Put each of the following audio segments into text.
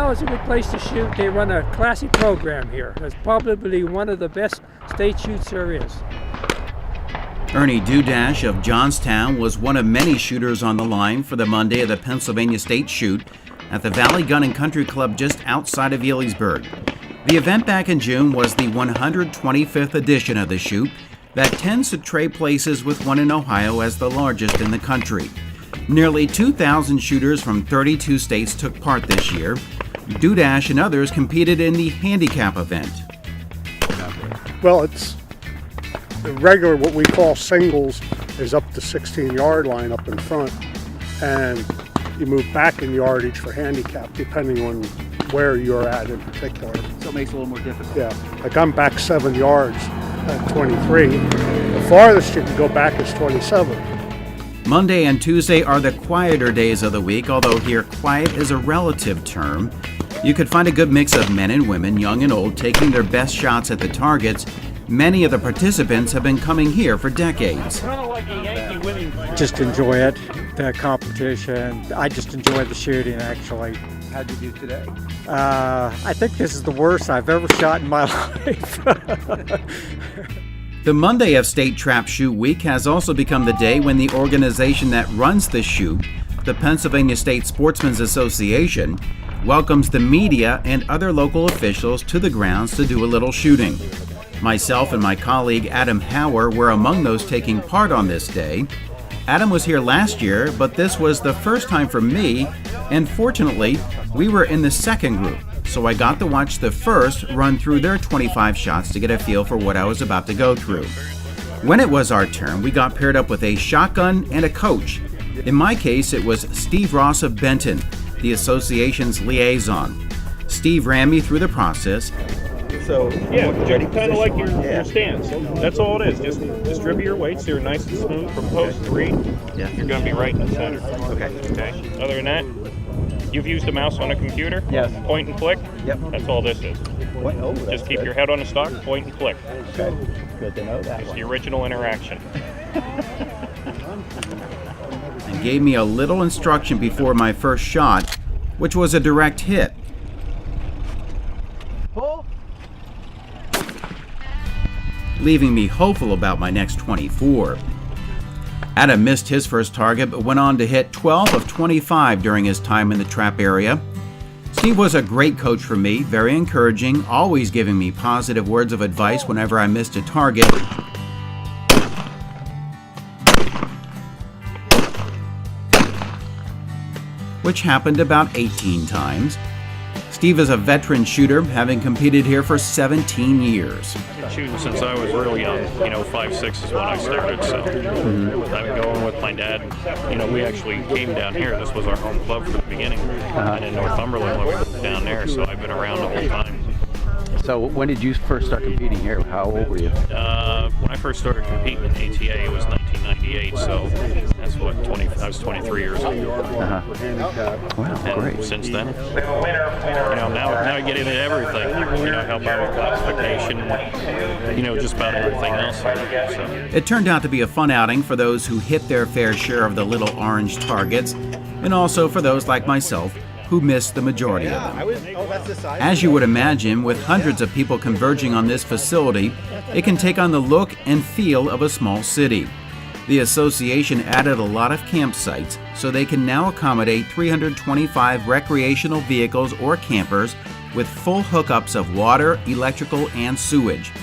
Well, it's a good place to shoot. They run a classy program here. It's probably one of the best state shoots there is. Ernie Dudash of Johnstown was one of many shooters on the line for the Monday of the Pennsylvania State Shoot at the Valley Gun and Country Club just outside of Elysburg. The event back in June was the 125th edition of the shoot that tends to trade places with one in Ohio as the largest in the country. Nearly 2,000 shooters from 32 states took part this year. Dudash and others competed in the handicap event. Well, it's the regular, what we call singles, is up to 16-yard line up in front, and you move back in yardage for handicap depending on where you're at in particular. So it makes it a little more difficult. Yeah, like I'm back 7 yards at 23. The farthest you can go back is 27. Monday and Tuesday are the quieter days of the week, although here quiet is a relative term. You could find a good mix of men and women, young and old, taking their best shots at the targets. Many of the participants have been coming here for decades. Just enjoy it, the competition. I just enjoy the shooting, actually. How'd you do today? I think this is the worst I've ever shot in my life. The Monday of State Trap Shoot Week has also become the day when the organization that runs the shoot, the Pennsylvania State Sportsmen's Association, welcomes the media and other local officials to the grounds to do a little shooting. Myself and my colleague Adam Hauer were among those taking part on this day. Adam was here last year, but this was the first time for me, and fortunately, we were in the second group, so I got to watch the first run through their 25 shots to get a feel for what I was about to go through. When it was our turn, we got paired up with a shotgun and a coach. In my case, it was Steve Ross of Benton, the association's liaison. Steve ran me through the process. So yeah, kind of like your stance. That's all it is. Just distribute your weights so you're nice and smooth from post 3. Yeah. You're going to be right in the center. Okay. Other than that, you've used a mouse on a computer. Yes. Point and click. Yep. That's all this is. Just keep your head on the stock, point and click. Okay. Good to know that. It's the original interaction. And gave me a little instruction before my first shot, which was a direct hit. Pull. Leaving me hopeful about my next 24. Adam missed his first target but went on to hit 12 of 25 during his time in the trap area. Steve was a great coach for me, very encouraging, always giving me positive words of advice whenever I missed a target. Which happened about 18 times. Steve is a veteran shooter, having competed here for 17 years. Shooting since I was real young. 5, 6 is when I started. So I've been going with my dad. We actually came down here. This was our home club for the beginning. And in Northumberland, we were down there. So I've been around the whole time. So when did you first start competing here? How old were you? When I first started competing in ATA, it was 1998. So that's what, I was 23 years old. Wow, And great. since then, now I get into everything. Help out with classification, just about everything else. So. It turned out to be a fun outing for those who hit their fair share of the little orange targets, and also for those like myself who missed the majority of them. As you would imagine, with hundreds of people converging on this facility, it can take on the look and feel of a small city. The association added a lot of campsites, so they can now accommodate 325 recreational vehicles or campers with full hookups of water, electrical, and sewage.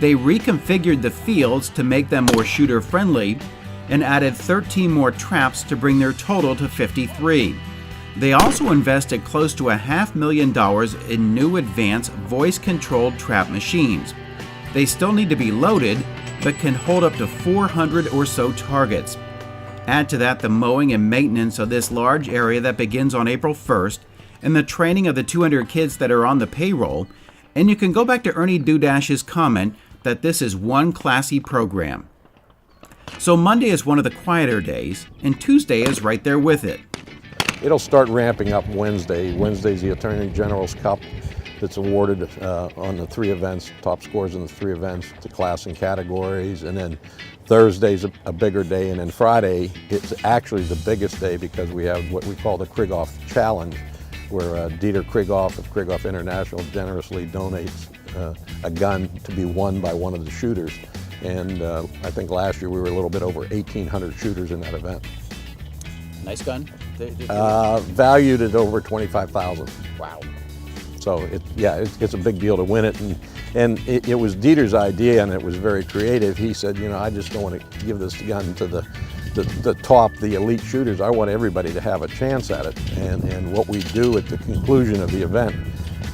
They reconfigured the fields to make them more shooter-friendly and added 13 more traps to bring their total to 53. They also invested close to $500,000 in new advanced voice-controlled trap machines. They still need to be loaded, but can hold up to 400 or so targets. Add to that the mowing and maintenance of this large area that begins on April 1st, and the training of the 200 kids that are on the payroll, and you can go back to Ernie Dudash's comment that this is one classy program. So Monday is one of the quieter days, and Tuesday is right there with it. It'll start ramping up Wednesday. Wednesday's the Attorney General's Cup that's awarded on the 3 events, top scores in the 3 events, to class and categories. And then Thursday's a bigger day. And then Friday, it's actually the biggest day because we have what we call the Krigoff Challenge, where Dieter Krieghoff of Krieghoff International generously donates a gun to be won by one of the shooters. And I think last year we were a little bit over 1,800 shooters in that event. Nice gun? Valued at over $25,000. Wow. So it's a big deal to win it, and it was Dieter's idea, and it was very creative. He said, you know, I just don't want to give this gun to the top, the elite shooters. I want everybody to have a chance at it. And what we do at the conclusion of the event,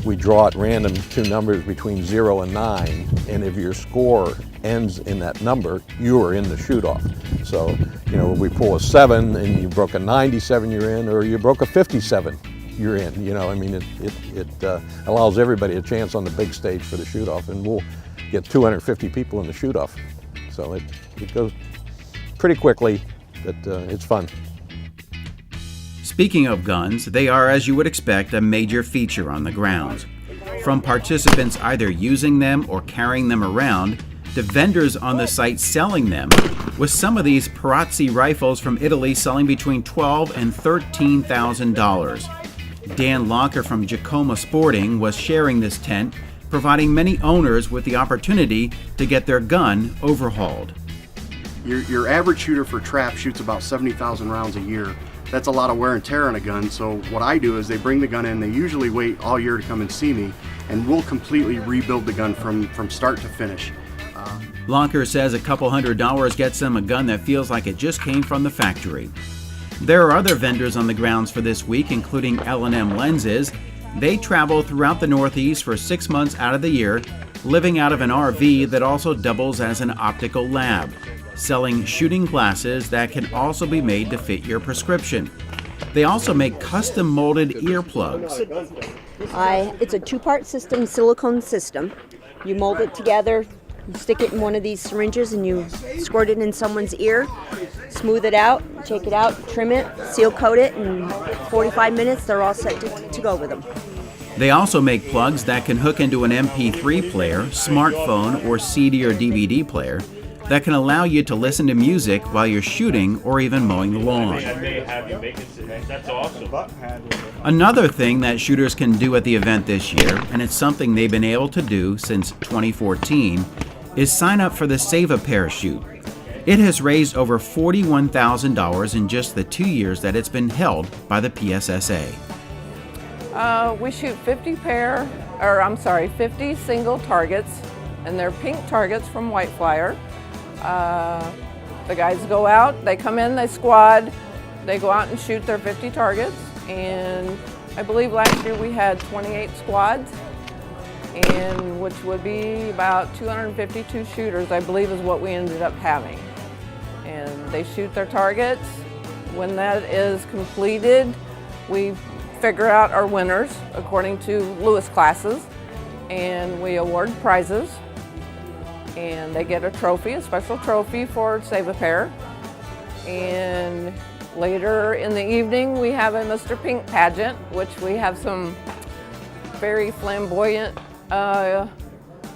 we draw at random two numbers between 0 and 9, and if your score ends in that number, you are in the shoot-off. So, you know, we pull a 7 and you broke a 97, you're in, or you broke a 57, you're in. You know, I mean, it allows everybody a chance on the big stage for the shoot-off, and we'll get 250 people in the shoot-off. So it goes pretty quickly, but it's fun. Speaking of guns, they are, as you would expect, a major feature on the grounds. From participants either using them or carrying them around, to vendors on the site selling them, with some of these Perazzi rifles from Italy selling between $12,000 and $13,000. Dan Locker from Giacomo Sporting was sharing this tent, providing many owners with the opportunity to get their gun overhauled. Your average shooter for trap shoots about 70,000 rounds a year. That's a lot of wear and tear on a gun, so what I do is they bring the gun in, they usually wait all year to come and see me, and we'll completely rebuild the gun from start to finish. Locker says a couple $100 gets them a gun that feels like it just came from the factory. There are other vendors on the grounds for this week, including L&M Lenses. They travel throughout the Northeast for 6 months out of the year, living out of an RV that also doubles as an optical lab, selling shooting glasses that can also be made to fit your prescription. They also make custom molded earplugs. It's a two-part system, silicone system. You mold it together, you stick it in one of these syringes and you squirt it in someone's ear, smooth it out, take it out, trim it, seal coat it, and 45 minutes they're all set to go with them. They also make plugs that can hook into an MP3 player, smartphone, or CD or DVD player that can allow you to listen to music while you're shooting or even mowing the lawn. That's awesome. Another thing that shooters can do at the event this year, and it's something they've been able to do since 2014, is sign up for the Save a Parachute. It has raised over $41,000 in just the 2 years that it's been held by the PSSA. We shoot 50 single targets, and they're pink targets from White Flyer. The guys go out, they come in, they squad, they go out and shoot their 50 targets, and I believe last year we had 28 squads, and which would be about 252 shooters, I believe is what we ended up having. And they shoot their targets. When that is completed, we figure out our winners according to Lewis classes, and we award prizes. And they get a trophy, a special trophy for Save a Pair. And later in the evening, we have a Mr. Pink pageant, which we have some very flamboyant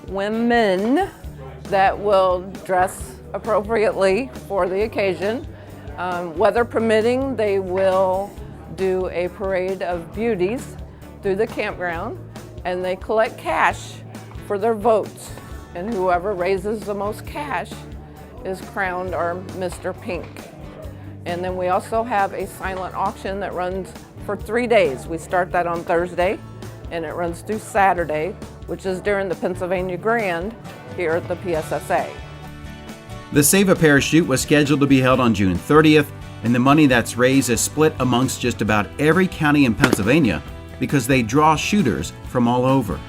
women that will dress appropriately for the occasion. Weather permitting, they will do a parade of beauties through the campground, and they collect cash for their votes. And whoever raises the most cash is crowned our Mr. Pink. And then we also have a silent auction that runs for 3 days. We start that on Thursday, and it runs through Saturday, which is during the Pennsylvania Grand here at the PSSA. The Save a Parachute was scheduled to be held on June 30th, and the money that's raised is split amongst just about every county in Pennsylvania because they draw shooters from all over.